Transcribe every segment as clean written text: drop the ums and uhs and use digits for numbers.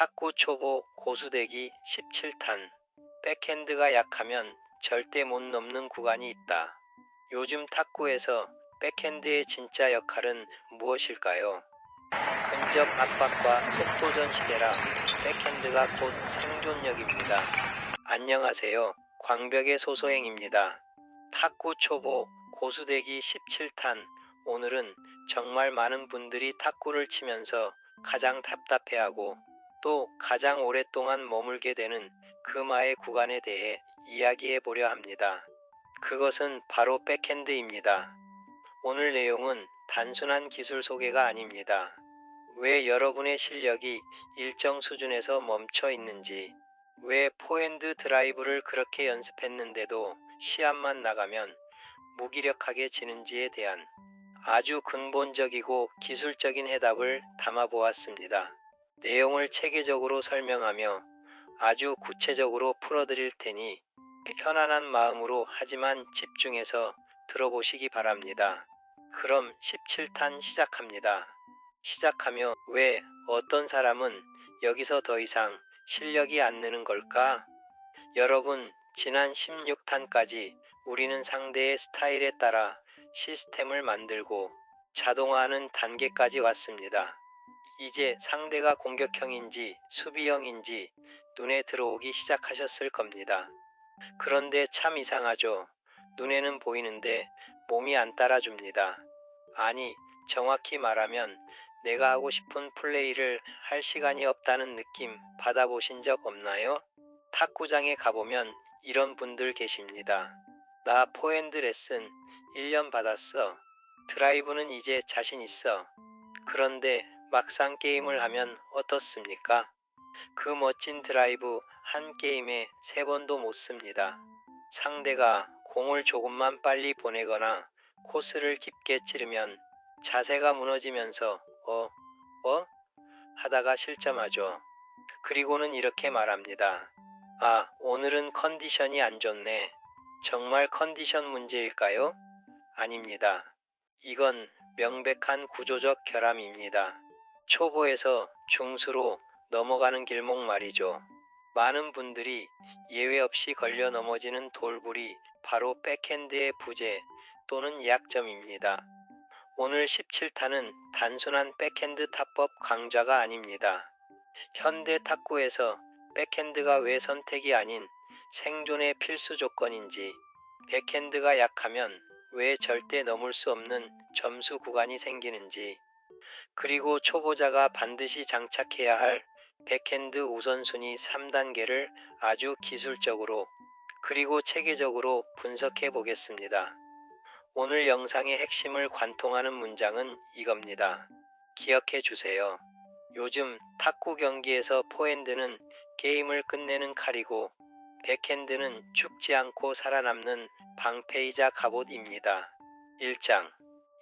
탁구 초보 고수되기 17탄. 백핸드가 약하면 절대 못 넘는 구간이 있다. 요즘 탁구에서 백핸드의 진짜 역할은 무엇일까요? 근접 압박과 속도전 시대라 백핸드가 곧 생존력입니다. 안녕하세요. 광벽의 소소행입니다. 탁구 초보 고수되기 17탄. 오늘은 정말 많은 분들이 탁구를 치면서 가장 답답해하고 또 가장 오랫동안 머물게 되는 금화의 구간에 대해 이야기해 보려 합니다. 그것은 바로 백핸드입니다. 오늘 내용은 단순한 기술 소개가 아닙니다. 왜 여러분의 실력이 일정 수준에서 멈춰 있는지, 왜 포핸드 드라이브를 그렇게 연습했는데도 시합만 나가면 무기력하게 지는지에 대한 아주 근본적이고 기술적인 해답을 담아 보았습니다. 내용을 체계적으로 설명하며 아주 구체적으로 풀어드릴 테니 편안한 마음으로 하지만 집중해서 들어보시기 바랍니다. 그럼 17탄 시작합니다. 시작하며 왜 어떤 사람은 여기서 더 이상 실력이 안 느는 걸까? 여러분, 지난 16탄까지 우리는 상대의 스타일에 따라 시스템을 만들고 자동화하는 단계까지 왔습니다. 이제 상대가 공격형인지 수비형인지 눈에 들어오기 시작하셨을 겁니다. 그런데 참 이상하죠. 눈에는 보이는데 몸이 안 따라줍니다. 아니, 정확히 말하면 내가 하고 싶은 플레이를 할 시간이 없다는 느낌 받아보신 적 없나요? 탁구장에 가보면 이런 분들 계십니다. 나 포핸드 레슨 1년 받았어. 드라이브는 이제 자신 있어. 그런데 막상 게임을 하면 어떻습니까? 그 멋진 드라이브 한 게임에 3번도 못 씁니다. 상대가 공을 조금만 빨리 보내거나 코스를 깊게 찌르면 자세가 무너지면서 하다가 실점하죠. 그리고는 이렇게 말합니다. 아, 오늘은 컨디션이 안 좋네. 정말 컨디션 문제일까요? 아닙니다. 이건 명백한 구조적 결함입니다. 초보에서 중수로 넘어가는 길목 말이죠. 많은 분들이 예외 없이 걸려 넘어지는 돌불이 바로 백핸드의 부재 또는 약점입니다. 오늘 17탄은 단순한 백핸드 타법 강좌가 아닙니다. 현대 탁구에서 백핸드가 왜 선택이 아닌 생존의 필수 조건인지, 백핸드가 약하면 왜 절대 넘을 수 없는 점수 구간이 생기는지, 그리고 초보자가 반드시 장착해야 할 백핸드 우선순위 3단계를 아주 기술적으로 그리고 체계적으로 분석해 보겠습니다. 오늘 영상의 핵심을 관통하는 문장은 이겁니다. 기억해 주세요. 요즘 탁구 경기에서 포핸드는 게임을 끝내는 칼이고 백핸드는 죽지 않고 살아남는 방패이자 갑옷입니다. 1장.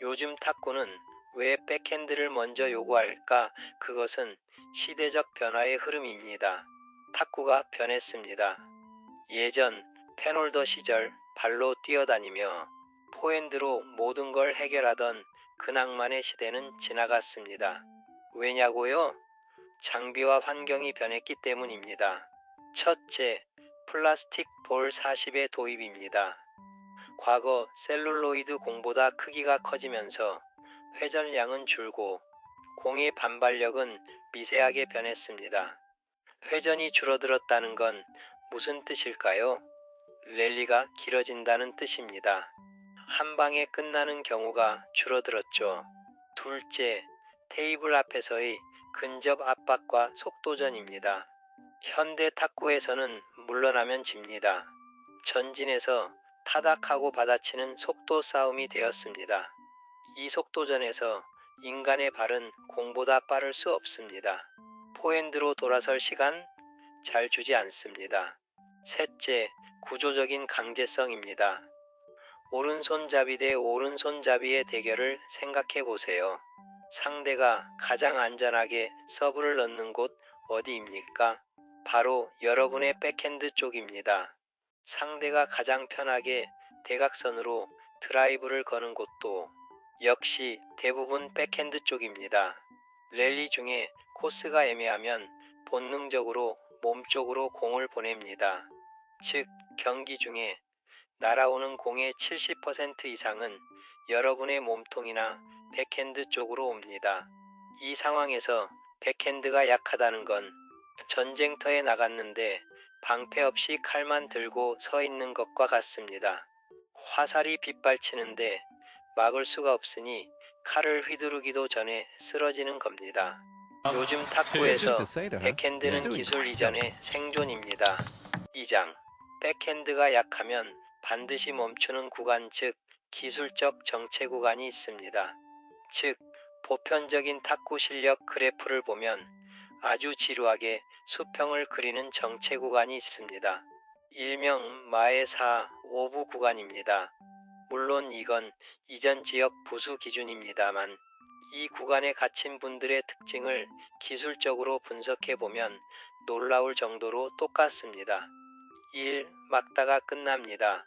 요즘 탁구는 왜 백핸드를 먼저 요구할까? 그것은 시대적 변화의 흐름입니다. 탁구가 변했습니다. 예전 펜홀더 시절 발로 뛰어다니며 포핸드로 모든 걸 해결하던 그 낭만의 시대는 지나갔습니다. 왜냐고요? 장비와 환경이 변했기 때문입니다. 첫째, 플라스틱 볼 40의 도입입니다. 과거 셀룰로이드 공보다 크기가 커지면서 회전량은 줄고 공의 반발력은 미세하게 변했습니다. 회전이 줄어들었다는 건 무슨 뜻일까요? 랠리가 길어진다는 뜻입니다. 한 방에 끝나는 경우가 줄어들었죠. 둘째, 테이블 앞에서의 근접 압박과 속도전입니다. 현대 탁구에서는 물러나면 집니다. 전진해서 타닥하고 받아치는 속도 싸움이 되었습니다. 이 속도전에서 인간의 발은 공보다 빠를 수 없습니다. 포핸드로 돌아설 시간 잘 주지 않습니다. 셋째, 구조적인 강제성입니다. 오른손잡이 대 오른손잡이의 대결을 생각해 보세요. 상대가 가장 안전하게 서브를 넣는 곳 어디입니까? 바로 여러분의 백핸드 쪽입니다. 상대가 가장 편하게 대각선으로 드라이브를 거는 곳도 역시 대부분 백핸드 쪽입니다. 랠리 중에 코스가 애매하면 본능적으로 몸쪽으로 공을 보냅니다. 즉, 경기 중에 날아오는 공의 70% 이상은 여러분의 몸통이나 백핸드 쪽으로 옵니다. 이 상황에서 백핸드가 약하다는 건 전쟁터에 나갔는데 방패 없이 칼만 들고 서 있는 것과 같습니다. 화살이 빗발치는데 막을 수가 없으니 칼을 휘두르기도 전에 쓰러지는 겁니다. 요즘 탁구에서 백핸드는 기술 이전의 생존입니다. 2장. 백핸드가 약하면 반드시 멈추는 구간, 즉 기술적 정체 구간이 있습니다. 즉, 보편적인 탁구 실력 그래프를 보면 아주 지루하게 수평을 그리는 정체 구간이 있습니다. 일명 마의 4, 5부 구간입니다. 물론 이건 이전 지역 부수 기준입니다만 이 구간에 갇힌 분들의 특징을 기술적으로 분석해 보면 놀라울 정도로 똑같습니다. 1. 막다가 끝납니다.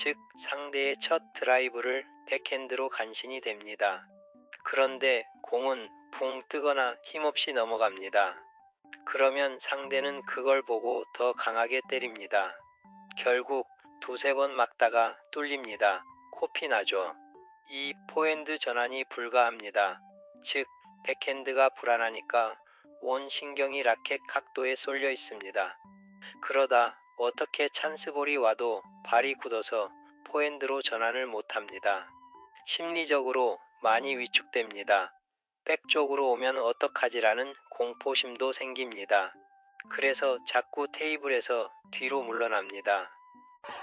즉, 상대의 첫 드라이브를 백핸드로 간신히 댑니다. 그런데 공은 붕 뜨거나 힘없이 넘어갑니다. 그러면 상대는 그걸 보고 더 강하게 때립니다. 결국 두세 번 막다가 뚫립니다. 코피 나죠. 이 포핸드 전환이 불가합니다. 즉, 백핸드가 불안하니까 온 신경이 라켓 각도에 쏠려 있습니다. 그러다 어떻게 찬스볼이 와도 발이 굳어서 포핸드로 전환을 못합니다. 심리적으로 많이 위축됩니다. 백 쪽으로 오면 어떡하지라는 공포심도 생깁니다. 그래서 자꾸 테이블에서 뒤로 물러납니다.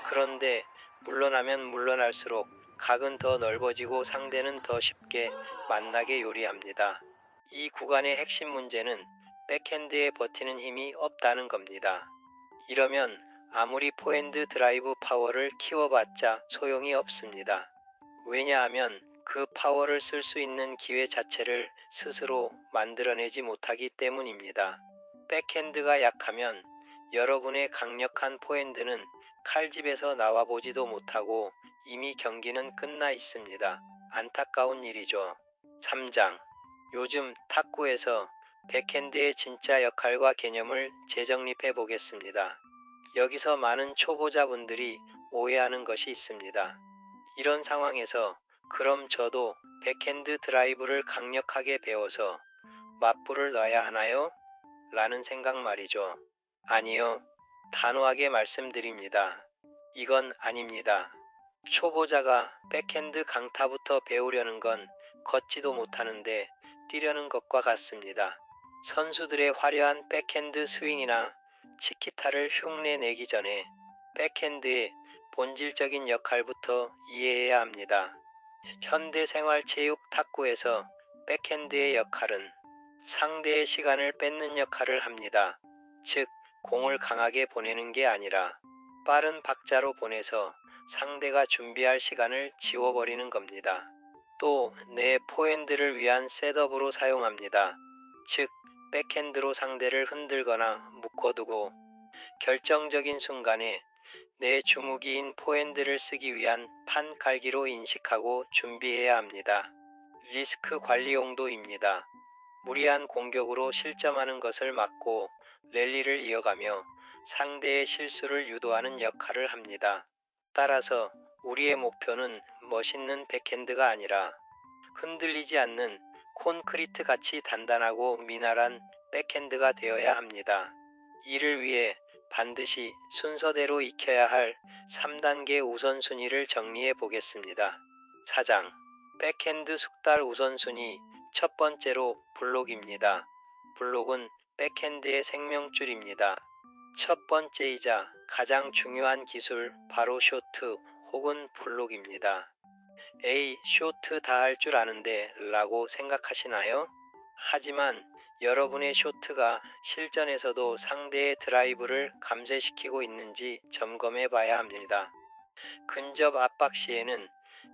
그런데 물러나면 물러날수록 각은 더 넓어지고 상대는 더 쉽게 만나게 요리합니다. 이 구간의 핵심 문제는 백핸드에 버티는 힘이 없다는 겁니다. 이러면 아무리 포핸드 드라이브 파워를 키워봤자 소용이 없습니다. 왜냐하면 그 파워를 쓸 수 있는 기회 자체를 스스로 만들어내지 못하기 때문입니다. 백핸드가 약하면 여러분의 강력한 포핸드는 칼집에서 나와보지도 못하고 이미 경기는 끝나 있습니다. 안타까운 일이죠. 3장. 요즘 탁구에서 백핸드의 진짜 역할과 개념을 재정립해 보겠습니다. 여기서 많은 초보자분들이 오해하는 것이 있습니다. 이런 상황에서 그럼 저도 백핸드 드라이브를 강력하게 배워서 맞불을 놔야 하나요? 라는 생각 말이죠. 아니요. 단호하게 말씀드립니다. 이건 아닙니다. 초보자가 백핸드 강타부터 배우려는 건 걷지도 못하는데 뛰려는 것과 같습니다. 선수들의 화려한 백핸드 스윙이나 치키타를 흉내내기 전에 백핸드의 본질적인 역할부터 이해해야 합니다. 현대생활체육 탁구에서 백핸드의 역할은 상대의 시간을 뺏는 역할을 합니다. 즉, 공을 강하게 보내는 게 아니라 빠른 박자로 보내서 상대가 준비할 시간을 지워버리는 겁니다. 또 내 포핸드를 위한 셋업으로 사용합니다. 즉, 백핸드로 상대를 흔들거나 묶어두고 결정적인 순간에 내 주무기인 포핸드를 쓰기 위한 판 깔기로 인식하고 준비해야 합니다. 리스크 관리 용도입니다. 무리한 공격으로 실점하는 것을 막고 랠리를 이어가며 상대의 실수를 유도하는 역할을 합니다. 따라서 우리의 목표는 멋있는 백핸드가 아니라 흔들리지 않는 콘크리트 같이 단단하고 미나란 백핸드가 되어야 합니다. 이를 위해 반드시 순서대로 익혀야 할 3단계 우선순위를 정리해 보겠습니다. 4장. 백핸드 숙달 우선순위. 첫 번째로 블록입니다. 블록은 백핸드의 생명줄입니다. 첫 번째이자 가장 중요한 기술, 바로 쇼트 혹은 블록입니다. 에이, 쇼트 다 할 줄 아는데 라고 생각하시나요? 하지만 여러분의 쇼트가 실전에서도 상대의 드라이브를 감쇄시키고 있는지 점검해 봐야 합니다. 근접 압박 시에는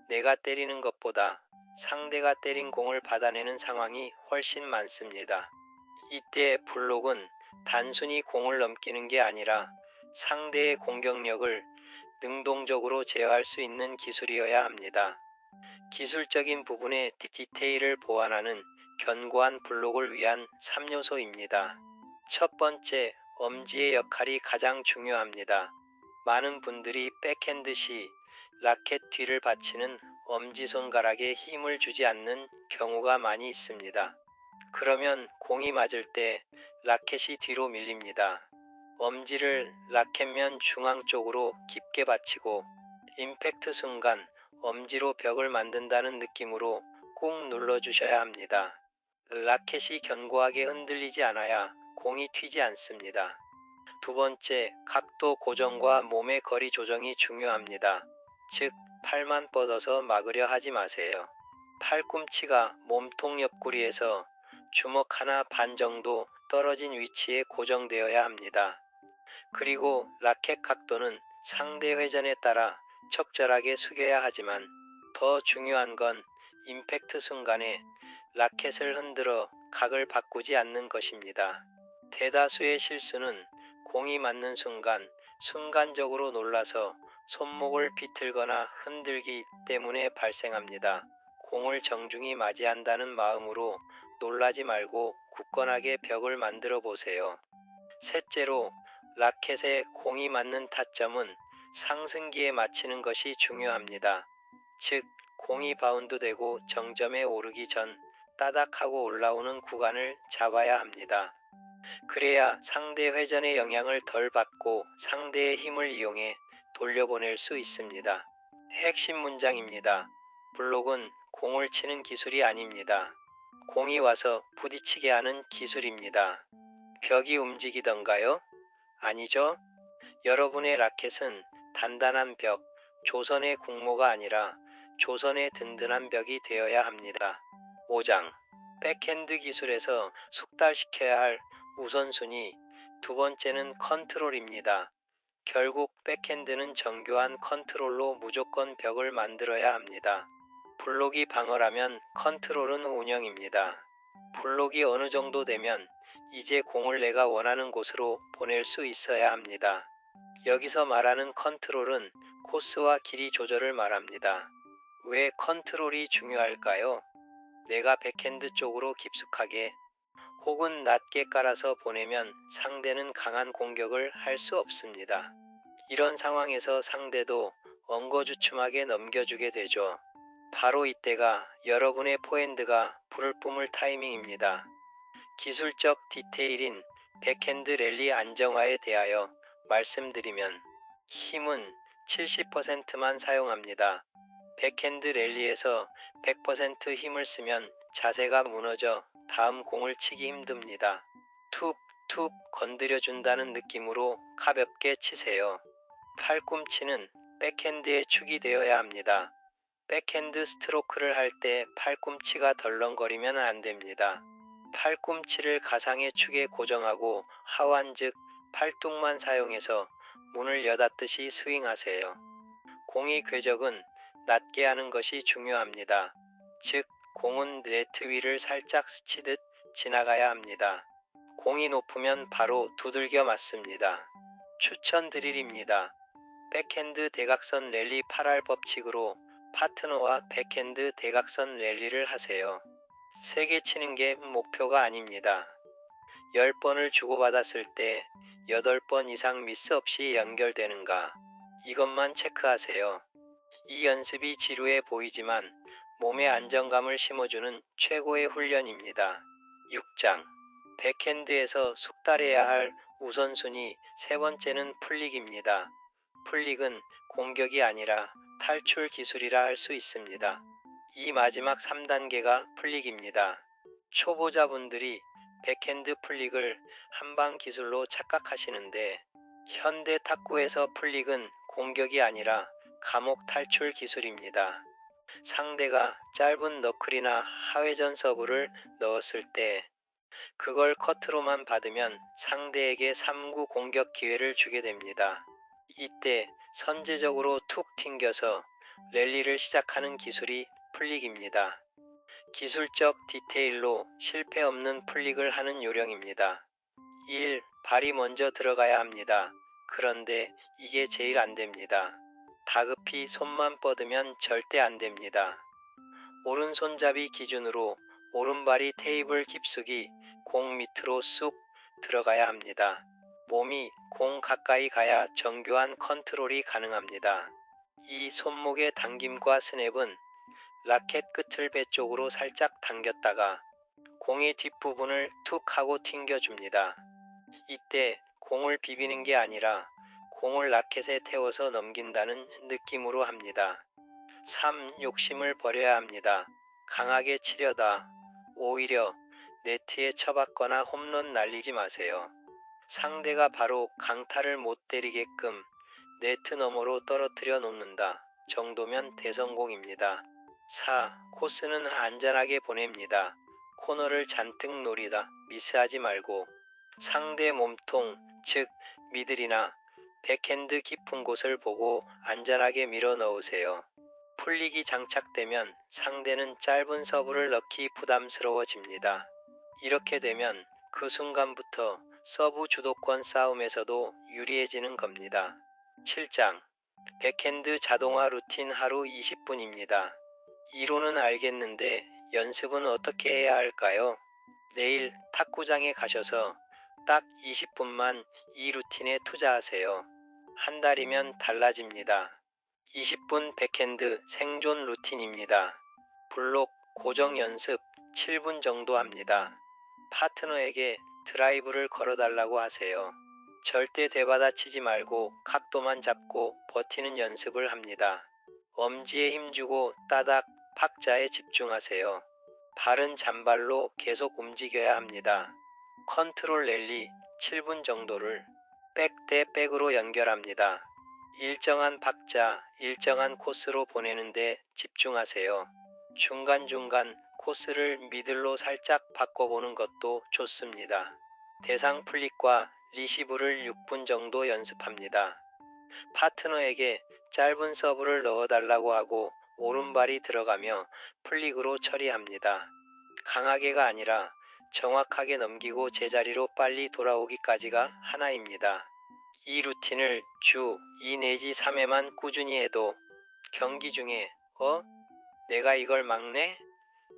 내가 때리는 것보다 상대가 때린 공을 받아내는 상황이 훨씬 많습니다. 이때 블록은 단순히 공을 넘기는 게 아니라 상대의 공격력을 능동적으로 제어할 수 있는 기술이어야 합니다. 기술적인 부분의 디테일을 보완하는 견고한 블록을 위한 3요소입니다. 첫 번째, 엄지의 역할이 가장 중요합니다. 많은 분들이 백핸드 시 라켓 뒤를 받치는 엄지손가락에 힘을 주지 않는 경우가 많이 있습니다. 그러면 공이 맞을 때 라켓이 뒤로 밀립니다. 엄지를 라켓면 중앙 쪽으로 깊게 받치고 임팩트 순간 엄지로 벽을 만든다는 느낌으로 꾹 눌러주셔야 합니다. 라켓이 견고하게 흔들리지 않아야 공이 튀지 않습니다. 두 번째, 각도 고정과 몸의 거리 조정이 중요합니다. 즉, 팔만 뻗어서 막으려 하지 마세요. 팔꿈치가 몸통 옆구리에서 주먹 하나 반 정도 떨어진 위치에 고정되어야 합니다. 그리고 라켓 각도는 상대 회전에 따라 적절하게 숙여야 하지만 더 중요한 건 임팩트 순간에 라켓을 흔들어 각을 바꾸지 않는 것입니다. 대다수의 실수는 공이 맞는 순간 순간적으로 놀라서 손목을 비틀거나 흔들기 때문에 발생합니다. 공을 정중히 맞이한다는 마음으로 놀라지 말고 굳건하게 벽을 만들어 보세요. 셋째로, 라켓에 공이 맞는 타점은 상승기에 맞히는 것이 중요합니다. 즉, 공이 바운드되고 정점에 오르기 전 따닥하고 올라오는 구간을 잡아야 합니다. 그래야 상대 회전의 영향을 덜 받고 상대의 힘을 이용해 돌려보낼 수 있습니다. 핵심 문장입니다. 블록은 공을 치는 기술이 아닙니다. 공이 와서 부딪히게 하는 기술입니다. 벽이 움직이던가요? 아니죠. 여러분의 라켓은 단단한 벽, 조선의 국모가 아니라 조선의 든든한 벽이 되어야 합니다. 5장. 백핸드 기술에서 숙달시켜야 할 우선순위. 두 번째는 컨트롤입니다. 결국 백핸드는 정교한 컨트롤로 무조건 벽을 만들어야 합니다. 블록이 방어라면 컨트롤은 운영입니다. 블록이 어느 정도 되면 이제 공을 내가 원하는 곳으로 보낼 수 있어야 합니다. 여기서 말하는 컨트롤은 코스와 길이 조절을 말합니다. 왜 컨트롤이 중요할까요? 내가 백핸드 쪽으로 깊숙하게 혹은 낮게 깔아서 보내면 상대는 강한 공격을 할 수 없습니다. 이런 상황에서 상대도 엉거주춤하게 넘겨주게 되죠. 바로 이때가 여러분의 포핸드가 불을 뿜을 타이밍입니다. 기술적 디테일인 백핸드 랠리 안정화에 대하여 말씀드리면 힘은 70%만 사용합니다. 백핸드 랠리에서 100% 힘을 쓰면 자세가 무너져 다음 공을 치기 힘듭니다. 툭툭 건드려준다는 느낌으로 가볍게 치세요. 팔꿈치는 백핸드의 축이 되어야 합니다. 백핸드 스트로크를 할 때 팔꿈치가 덜렁거리면 안 됩니다. 팔꿈치를 가상의 축에 고정하고 하완 즉 팔뚝만 사용해서 문을 여닫듯이 스윙하세요. 공이 궤적은 낮게 하는 것이 중요합니다. 즉, 공은 네트 위를 살짝 스치듯 지나가야 합니다. 공이 높으면 바로 두들겨 맞습니다. 추천 드릴입니다. 백핸드 대각선 랠리 8할 법칙으로 파트너와 백핸드 대각선 랠리를 하세요. 세게 치는 게 목표가 아닙니다. 10번을 주고받았을 때 8번 이상 미스 없이 연결되는가? 이것만 체크하세요. 이 연습이 지루해 보이지만 몸에 안정감을 심어주는 최고의 훈련입니다. 6장. 백핸드에서 숙달해야 할 우선순위 세 번째는 플릭입니다. 플릭은 공격이 아니라 탈출 기술이라 할 수 있습니다. 이 마지막 3단계가 플릭입니다. 초보자분들이 백핸드 플릭을 한방 기술로 착각하시는데 현대 탁구에서 플릭은 공격이 아니라 감옥 탈출 기술입니다. 상대가 짧은 너클이나 하회전 서브를 넣었을 때 그걸 커트로만 받으면 상대에게 3구 공격 기회를 주게 됩니다. 이때 선제적으로 툭 튕겨서 랠리를 시작하는 기술이 플릭입니다. 기술적 디테일로 실패 없는 플릭을 하는 요령입니다. 1. 발이 먼저 들어가야 합니다. 그런데 이게 제일 안 됩니다. 다급히 손만 뻗으면 절대 안 됩니다. 오른손잡이 기준으로 오른발이 테이블 깊숙이 공 밑으로 쑥 들어가야 합니다. 몸이 공 가까이 가야 정교한 컨트롤이 가능합니다. 이 손목의 당김과 스냅은 라켓 끝을 배 쪽으로 살짝 당겼다가 공의 뒷부분을 툭 하고 튕겨줍니다. 이때 공을 비비는 게 아니라 공을 라켓에 태워서 넘긴다는 느낌으로 합니다. 3. 욕심을 버려야 합니다. 강하게 치려다 오히려 네트에 쳐박거나 홈런 날리지 마세요. 상대가 바로 강타를 못 때리게끔 네트 너머로 떨어뜨려 놓는다 정도면 대성공입니다. 4. 코스는 안전하게 보냅니다. 코너를 잔뜩 노리다 미스하지 말고 상대 몸통, 즉 미들이나 백핸드 깊은 곳을 보고 안전하게 밀어 넣으세요. 풀릭이 장착되면 상대는 짧은 서브를 넣기 부담스러워집니다. 이렇게 되면 그 순간부터 서브 주도권 싸움에서도 유리해지는 겁니다. 7장 백핸드 자동화 루틴 하루 20분입니다. 이론은 알겠는데 연습은 어떻게 해야 할까요? 내일 탁구장에 가셔서 딱 20분만 이 루틴에 투자하세요. 한 달이면 달라집니다. 20분 백핸드 생존 루틴입니다. 블록 고정 연습 7분 정도 합니다. 파트너에게 드라이브를 걸어달라고 하세요. 절대 되받아치지 말고 각도만 잡고 버티는 연습을 합니다. 엄지에 힘주고 따닥 박자에 집중하세요. 발은 잔발로 계속 움직여야 합니다. 컨트롤 랠리 7분 정도를 백 대 백으로 연결합니다. 일정한 박자, 일정한 코스로 보내는데 집중하세요. 중간중간 코스를 미들로 살짝 바꿔보는 것도 좋습니다. 대상 플릭과 리시브를 6분 정도 연습합니다. 파트너에게 짧은 서브를 넣어달라고 하고 오른발이 들어가며 플릭으로 처리합니다. 강하게가 아니라 정확하게 넘기고 제자리로 빨리 돌아오기까지가 하나입니다. 이 루틴을 주 2 내지 3회만 꾸준히 해도 경기 중에 내가 이걸 막네?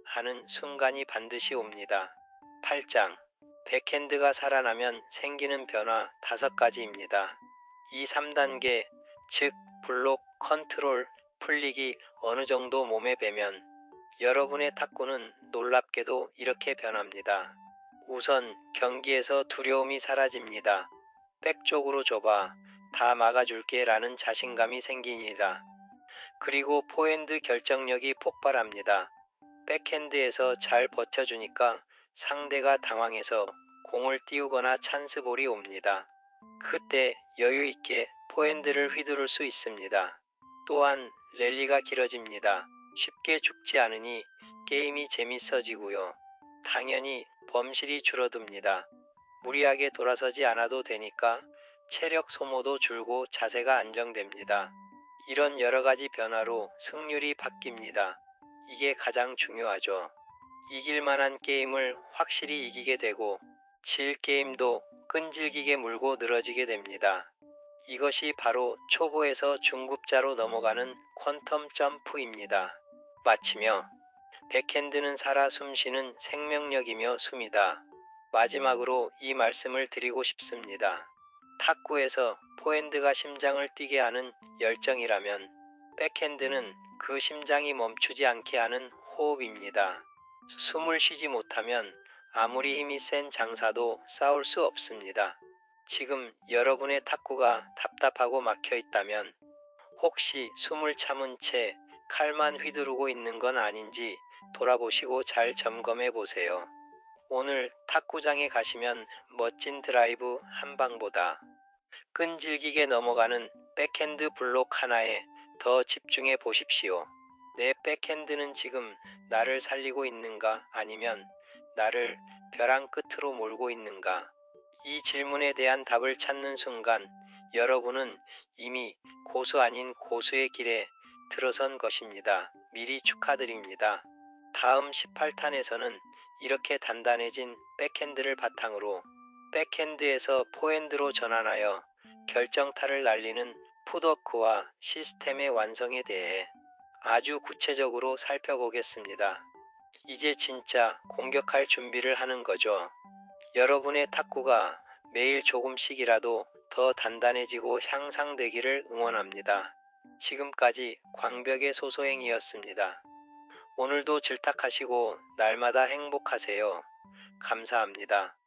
하는 순간이 반드시 옵니다. 8장 백핸드가 살아나면 생기는 변화 5가지입니다. 이 3단계, 즉 블록, 컨트롤, 풀릭이 어느 정도 몸에 배면 여러분의 탁구는 놀랍게도 이렇게 변합니다. 우선 경기에서 두려움이 사라집니다. 백 쪽으로 줘봐. 다 막아줄게 라는 자신감이 생깁니다. 그리고 포핸드 결정력이 폭발합니다. 백핸드에서 잘 버텨주니까 상대가 당황해서 공을 띄우거나 찬스볼이 옵니다. 그때 여유있게 포핸드를 휘두를 수 있습니다. 또한 랠리가 길어집니다. 쉽게 죽지 않으니 게임이 재밌어지고요. 당연히 범실이 줄어듭니다. 무리하게 돌아서지 않아도 되니까 체력 소모도 줄고 자세가 안정됩니다. 이런 여러 가지 변화로 승률이 바뀝니다. 이게 가장 중요하죠. 이길 만한 게임을 확실히 이기게 되고 질 게임도 끈질기게 물고 늘어지게 됩니다. 이것이 바로 초보에서 중급자로 넘어가는 퀀텀 점프입니다. 마치며 백핸드는 살아 숨쉬는 생명력이며 숨이다. 마지막으로 이 말씀을 드리고 싶습니다. 탁구에서 포핸드가 심장을 뛰게 하는 열정이라면 백핸드는 그 심장이 멈추지 않게 하는 호흡입니다. 숨을 쉬지 못하면 아무리 힘이 센 장사도 싸울 수 없습니다. 지금 여러분의 탁구가 답답하고 막혀 있다면 혹시 숨을 참은 채 칼만 휘두르고 있는 건 아닌지 돌아보시고 잘 점검해 보세요. 오늘 탁구장에 가시면 멋진 드라이브 한 방보다 끈질기게 넘어가는 백핸드 블록 하나에 더 집중해 보십시오. 내 백핸드는 지금 나를 살리고 있는가 아니면 나를 벼랑 끝으로 몰고 있는가? 이 질문에 대한 답을 찾는 순간 여러분은 이미 고수 아닌 고수의 길에 들어선 것입니다. 미리 축하드립니다. 다음 18탄에서는 이렇게 단단해진 백핸드를 바탕으로 백핸드에서 포핸드로 전환하여 결정타를 날리는 풋워크와 시스템의 완성에 대해 아주 구체적으로 살펴보겠습니다. 이제 진짜 공격할 준비를 하는 거죠. 여러분의 탁구가 매일 조금씩이라도 더 단단해지고 향상되기를 응원합니다. 지금까지 광벽의 소소행이었습니다. 오늘도 질탁하시고 날마다 행복하세요. 감사합니다.